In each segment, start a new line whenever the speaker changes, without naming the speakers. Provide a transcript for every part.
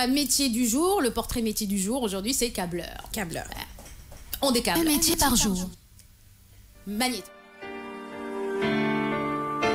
Métier du jour, le portrait métier du jour, aujourd'hui, c'est câbleur.
Câbleur.
On décable.
Un métier par jour.
Magnéto.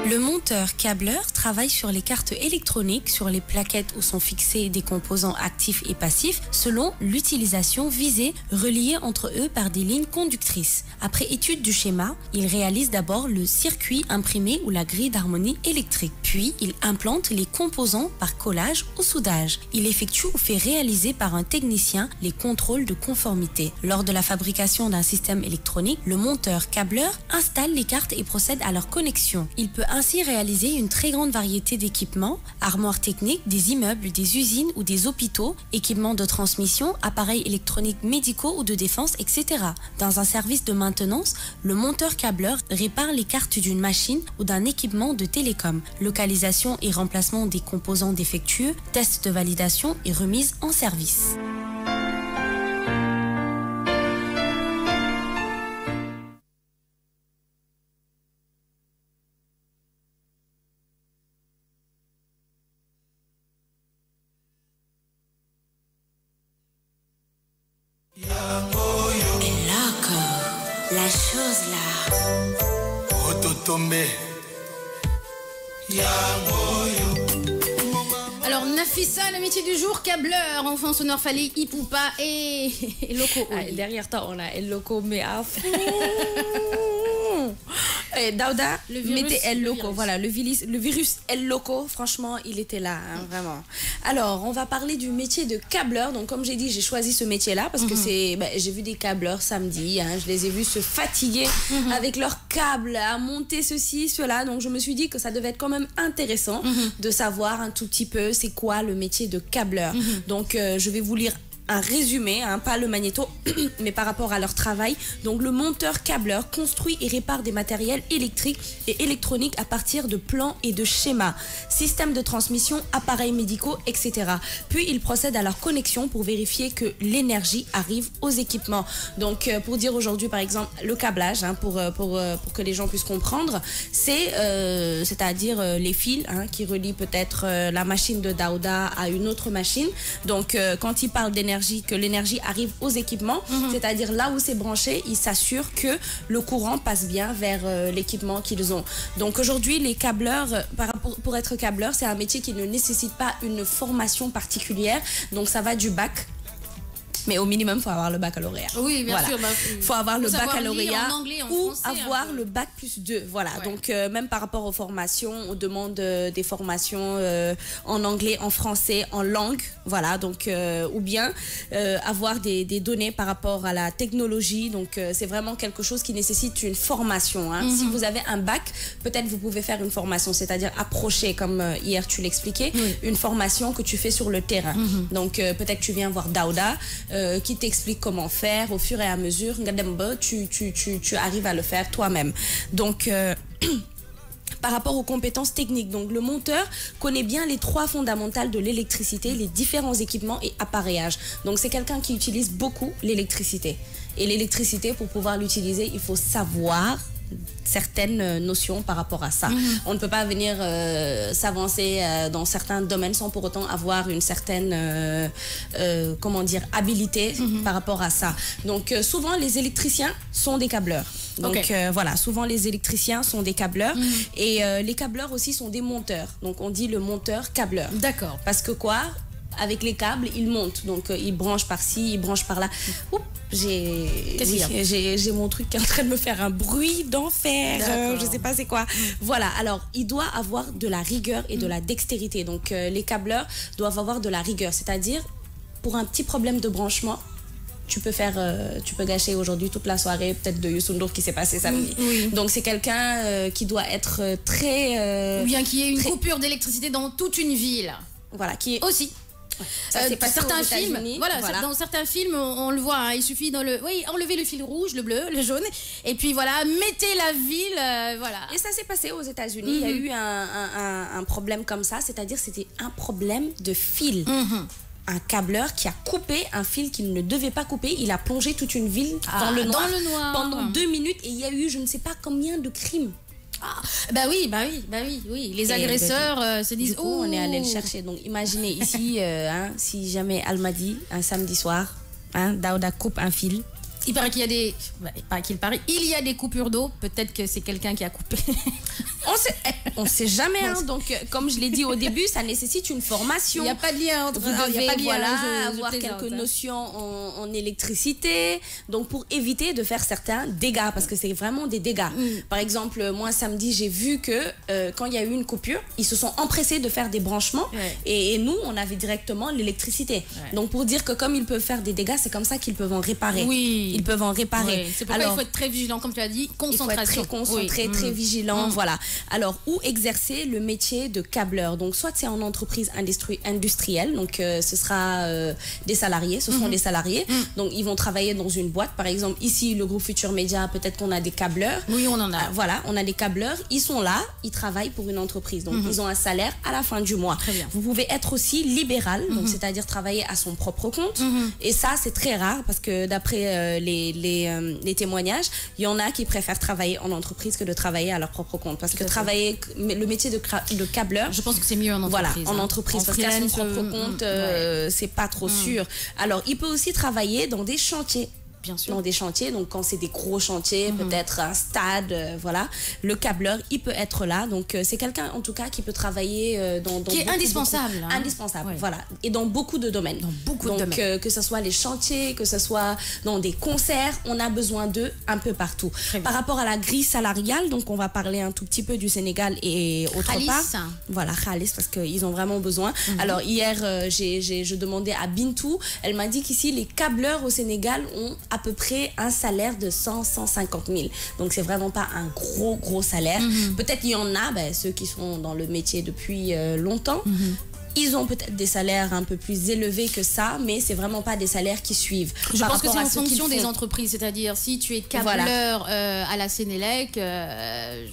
Le monteur câbleur travaille sur les cartes électroniques, sur les plaquettes où sont fixés des composants actifs et passifs, selon l'utilisation visée, reliés entre eux par des lignes conductrices. Après étude du schéma, il réalise d'abord le circuit imprimé ou la grille d'harmonie électrique. Puis, il implante les composants par collage ou soudage. Il effectue ou fait réaliser par un technicien les contrôles de conformité. Lors de la fabrication d'un système électronique, le monteur câbleur installe les cartes et procède à leur connexion. Il peut ainsi réaliser une très grande variété d'équipements, armoires techniques, des immeubles, des usines ou des hôpitaux, équipements de transmission, appareils électroniques médicaux ou de défense, etc. Dans un service de maintenance, le monteur câbleur répare les cartes d'une machine ou d'un équipement de télécom. Localisation et remplacement des composants défectueux, test de validation et remise en service. La chose là.
Alors, Nafissa, le métier du jour, câbleur. Enfant sonore, fallait Ipoupa et Loco.
Derrière toi, on a El Loco, mais à fond. Daouda, mettez El Loco. Voilà, le virus El Loco, franchement, il était là, hein, vraiment. Alors, on va parler du métier de câbleur. Donc, comme j'ai dit, j'ai choisi ce métier-là parce que j'ai vu des câbleurs samedi. Hein, je les ai vus se fatiguer avec leurs câbles, à monter ceci, cela. Donc, je me suis dit que ça devait être quand même intéressant de savoir un tout petit peu c'est quoi le métier de câbleur. Donc, je vais vous lire un résumé, hein, pas le magnéto, mais par rapport à leur travail. Donc le monteur câbleur construit et répare des matériels électriques et électroniques à partir de plans et de schémas, systèmes de transmission, appareils médicaux, etc. Puis il procède à leur connexion pour vérifier que l'énergie arrive aux équipements. Donc pour dire aujourd'hui par exemple le câblage, hein, pour que les gens puissent comprendre, c'est-à-dire les fils, hein, qui relient peut-être la machine de Daouda à une autre machine. Donc quand il parle d'énergie, que l'énergie arrive aux équipements, c'est-à-dire là où c'est branché, ils s'assurent que le courant passe bien vers l'équipement qu'ils ont. Donc aujourd'hui, les câbleurs, pour être câbleur, c'est un métier qui ne nécessite pas une formation particulière. Donc ça va du bac. Mais au minimum, il faut avoir le baccalauréat.
Oui, bien sûr.
Il faut avoir le baccalauréat
en anglais, en
ou
français,
avoir le bac plus 2. Voilà. Ouais. Donc, même par rapport aux formations, on demande des formations en anglais, en français, en langue. Voilà. Donc, ou bien avoir des données par rapport à la technologie. Donc, c'est vraiment quelque chose qui nécessite une formation. Hein. Si vous avez un bac, peut-être vous pouvez faire une formation, c'est-à-dire approcher, comme hier tu l'expliquais, une formation que tu fais sur le terrain. Donc, peut-être tu viens voir Daouda, qui t'explique comment faire au fur et à mesure. Tu arrives à le faire toi-même. Donc, par rapport aux compétences techniques, donc le monteur connaît bien les 3 fondamentales de l'électricité, les différents équipements et appareillages. Donc, c'est quelqu'un qui utilise beaucoup l'électricité. Et l'électricité, pour pouvoir l'utiliser, il faut savoir certaines notions par rapport à ça. On ne peut pas venir s'avancer dans certains domaines sans pour autant avoir une certaine habilité par rapport à ça. Donc souvent les électriciens sont des câbleurs. Donc voilà, souvent les électriciens sont des câbleurs et les câbleurs aussi sont des monteurs. Donc on dit le monteur câbleur.
D'accord.
Parce que quoi ? Avec les câbles, ils montent. Donc, ils branchent par-ci, ils branchent par-là. Oups, j'ai mon truc qui est en train de me faire un bruit d'enfer. Je sais pas c'est quoi. Voilà, alors, il doit avoir de la rigueur et de la dextérité. Donc, les câbleurs doivent avoir de la rigueur. C'est-à-dire, pour un petit problème de branchement, tu peux gâcher aujourd'hui toute la soirée, peut-être de Youssou N'Dour qui s'est passé samedi. Donc, c'est quelqu'un qui doit être très...
Ou bien qu'il y ait une coupure d'électricité dans toute une ville.
Voilà, qui est...
Aussi. Certains films, dans certains films, on le voit, hein, il suffit enlever le fil rouge, le bleu, le jaune, et puis voilà, mettez la ville, voilà.
Et ça s'est passé aux États-Unis. Il y a eu un problème comme ça, c'est-à-dire c'était un problème de fil. Un câbleur qui a coupé un fil qu'il ne devait pas couper. Il a plongé toute une ville dans le noir pendant 2 minutes et il y a eu je ne sais pas combien de crimes
Bah oui. Les agresseurs se disent,
oh, on est allé le chercher. Donc imaginez ici, si jamais Almadi, un samedi soir, Daouda coupe un fil.
Il paraît qu'il y a des... Il y a des coupures d'eau. Peut-être que c'est quelqu'un qui a coupé.
On sait jamais. Donc, comme je l'ai dit au début, ça nécessite une formation.
Il n'y a pas de lien entre...
Vous devez avoir quelques notions en électricité. Donc, pour éviter de faire certains dégâts. Parce que c'est vraiment des dégâts. Par exemple, moi, samedi, j'ai vu que quand il y a eu une coupure, ils se sont empressés de faire des branchements. Et nous, on avait directement l'électricité. Donc, pour dire que comme ils peuvent faire des dégâts, c'est comme ça qu'ils peuvent en réparer.
Oui.
Ils peuvent en réparer.
C'est pourquoi il faut être très vigilant, comme tu as dit, concentration.
Il faut être très concentré, très vigilant, voilà. Alors, où exercer le métier de câbleur? Donc, soit c'est en entreprise industrielle, donc ce sera des salariés, ce seront des salariés. Donc, ils vont travailler dans une boîte. Par exemple, ici, le groupe Futur Média, peut-être qu'on a des câbleurs.
Oui, on en a.
Voilà, on a des câbleurs. Ils sont là, ils travaillent pour une entreprise. Donc, ils ont un salaire à la fin du mois.
Très bien.
Vous pouvez être aussi libéral, donc c'est-à-dire travailler à son propre compte. Et ça, c'est très rare parce que d'après les témoignages, il y en a qui préfèrent travailler en entreprise que de travailler à leur propre compte. Parce que travailler, le métier de câbleur...
Je pense que c'est mieux en entreprise.
Voilà, en entreprise. Parce qu'à son propre compte, c'est pas trop sûr. Alors, il peut aussi travailler dans des chantiers.
Bien sûr.
Dans des chantiers, donc quand c'est des gros chantiers, peut-être un stade, voilà, le câbleur, il peut être là. Donc c'est quelqu'un en tout cas qui peut travailler dans
qui est indispensable.
Indispensable, voilà. Et dans beaucoup de domaines.
Dans beaucoup de domaines.
Que ce soit les chantiers, que ce soit dans des concerts, on a besoin d'eux un peu partout. Par rapport à la grille salariale, donc on va parler un tout petit peu du Sénégal et autre part. Voilà, Khalis, parce qu'ils ont vraiment besoin. Alors hier, je demandais à Bintou, elle m'a dit qu'ici les câbleurs au Sénégal ont à peu près un salaire de 150 000. Donc, c'est vraiment pas un gros salaire. Peut-être qu'il y en a, ceux qui sont dans le métier depuis longtemps. Ils ont peut-être des salaires un peu plus élevés que ça, mais c'est vraiment pas des salaires qui suivent.
Je pense que c'est en fonction des entreprises. C'est-à-dire, si tu es câbleur à la Sénélec,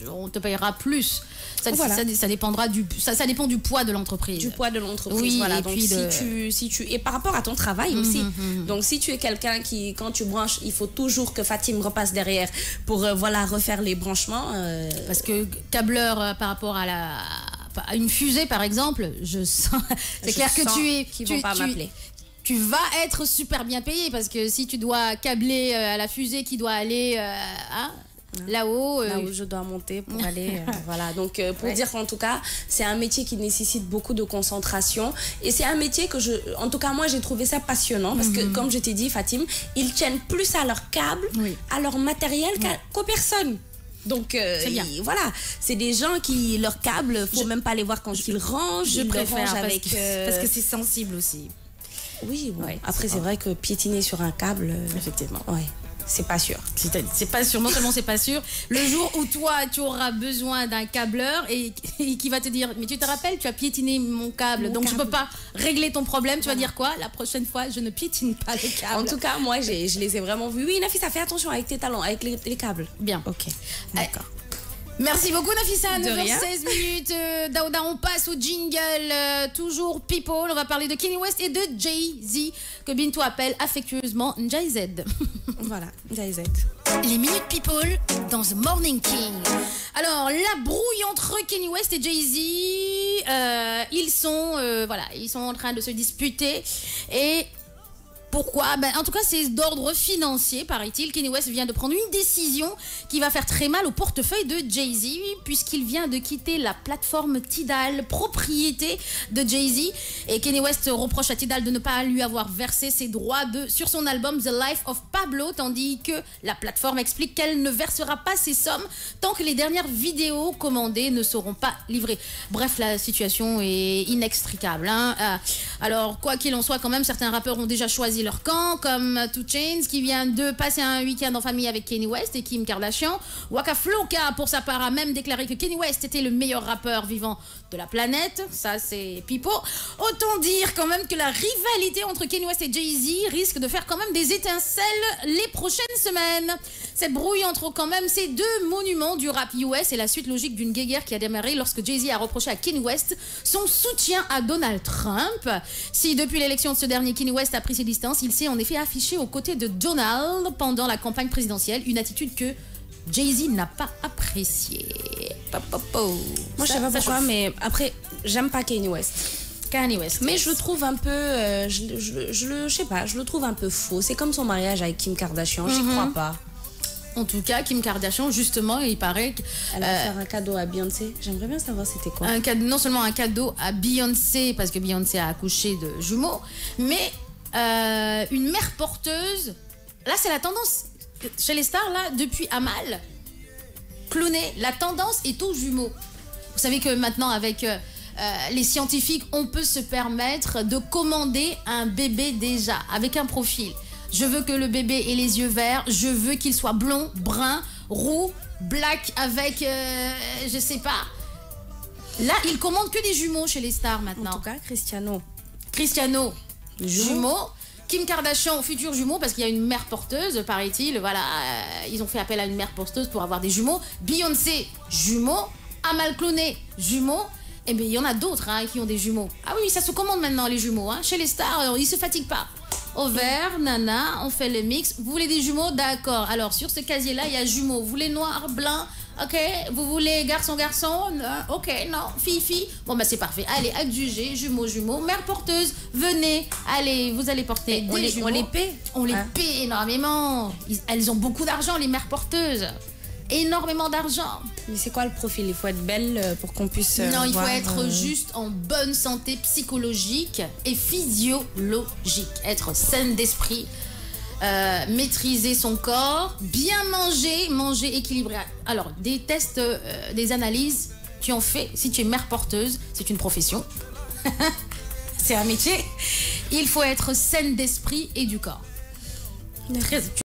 on te payera plus. Ça dépendra ça dépend du poids de l'entreprise.
Du poids de l'entreprise,
oui,
voilà.
Et
donc,
puis
et par rapport à ton travail aussi. Donc, si tu es quelqu'un qui, quand tu branches, il faut toujours que Fatim repasse derrière pour refaire les branchements.
Parce que câbleur par rapport à une fusée, par exemple, je sens... C'est clair que
vont pas m'appeler.
Tu vas être super bien payé parce que si tu dois câbler à la fusée qui doit aller... là-haut
où je dois monter pour aller voilà, donc pour dire qu'en tout cas c'est un métier qui nécessite beaucoup de concentration et c'est un métier que en tout cas moi j'ai trouvé ça passionnant parce que comme je t'ai dit Fatim, ils tiennent plus à leur câble, à leur matériel qu'aux personnes. Donc voilà, c'est des gens qui leur câble, faut même pas les voir quand ils rangent.
Je préfère parce que c'est sensible aussi.
Oui, après c'est vrai que piétiner sur un câble,
effectivement.
C'est pas sûr.
C'est pas sûr. Non seulement c'est pas sûr. Le jour où toi, tu auras besoin d'un câbleur et qui va te dire, mais tu te rappelles, tu as piétiné mon câble, donc je peux pas régler ton problème. Tu vas dire quoi? La prochaine fois, je ne piétine pas les câbles.
En tout cas, moi, je les ai vraiment vus. Oui, Nafisa, fais attention avec tes talons, avec les câbles.
Bien.
Ok. D'accord.
Merci beaucoup Nafisa, 9h16 minutes. Daouda, on passe au jingle. Toujours People, on va parler de Kanye West et de Jay-Z, que Bintou appelle affectueusement Jay-Z.
Voilà, Jay-Z.
Les Minutes People dans The Morning King. Alors, la brouille entre Kanye West et Jay-Z, ils sont en train de se disputer et... Pourquoi? En tout cas, c'est d'ordre financier, paraît-il. Kanye West vient de prendre une décision qui va faire très mal au portefeuille de Jay-Z, puisqu'il vient de quitter la plateforme Tidal, propriété de Jay-Z. Et Kanye West reproche à Tidal de ne pas lui avoir versé ses droits sur son album The Life of Pablo, tandis que la plateforme explique qu'elle ne versera pas ces sommes tant que les dernières vidéos commandées ne seront pas livrées. Bref, la situation est inextricable. Alors, quoi qu'il en soit, quand même, certains rappeurs ont déjà choisi leur camp, comme 2 Chainz qui vient de passer un week-end en famille avec Kanye West et Kim Kardashian. Waka Flocka, pour sa part, a même déclaré que Kanye West était le meilleur rappeur vivant de la planète. Ça, c'est pipeau. Autant dire quand même que la rivalité entre Kanye West et Jay-Z risque de faire quand même des étincelles les prochaines semaines. Cette brouille entre quand même ces deux monuments du rap US est la suite logique d'une guéguerre qui a démarré lorsque Jay-Z a reproché à Kanye West son soutien à Donald Trump. Si depuis l'élection de ce dernier, Kanye West a pris ses distances, il s'est en effet affiché aux côtés de Donald pendant la campagne présidentielle, une attitude que Jay-Z n'a pas appréciée.
Moi, je sais pas pourquoi, mais après, j'aime pas Kanye West.
Kanye West.
Mais je le trouve un peu, je sais pas, je le trouve un peu faux. C'est comme son mariage avec Kim Kardashian, j'y crois pas.
En tout cas, Kim Kardashian, justement, il paraît
qu'elle va faire un cadeau à Beyoncé. J'aimerais bien savoir c'était quoi.
Non seulement un cadeau à Beyoncé, parce que Beyoncé a accouché de jumeaux, mais une mère porteuse. Là, c'est la tendance chez les stars, là, depuis Amal, cloné, la tendance est aux jumeaux. Vous savez que maintenant, avec les scientifiques, on peut se permettre de commander un bébé déjà, avec un profil. Je veux que le bébé ait les yeux verts, je veux qu'il soit blond, brun, roux, black, avec, je sais pas. Là, ils commandent que des jumeaux chez les stars maintenant.
En tout cas, Cristiano,
jumeaux. Kim Kardashian, futur jumeau, parce qu'il y a une mère porteuse, paraît-il. Voilà, ils ont fait appel à une mère porteuse pour avoir des jumeaux. Beyoncé, jumeaux. Amal cloné, jumeaux. Et bien, il y en a d'autres hein, qui ont des jumeaux. Ah oui, ça se commande maintenant, les jumeaux. Hein. Chez les stars, ils ne se fatiguent pas. Ovaire, nana, on fait le mix. Vous voulez des jumeaux? D'accord. Alors, sur ce casier-là, il y a jumeaux. Vous voulez noir, blanc? Ok. Vous voulez garçon? Ok, non. Fille. Bon, bah, c'est parfait. Allez, adjugé, jumeaux. Mère porteuse, venez. Allez, vous allez porter des jumeaux.
On les paie?
On les paie énormément. Elles ont beaucoup d'argent, les mères porteuses. Énormément d'argent.
Mais c'est quoi le profil? Il faut être belle pour qu'on puisse
non, il faut être juste en bonne santé psychologique et physiologique. Être saine d'esprit, maîtriser son corps, bien manger équilibré. Alors, des tests, des analyses qui ont fait, si tu es mère porteuse, c'est une profession. C'est un métier. Il faut être saine d'esprit et du corps. Très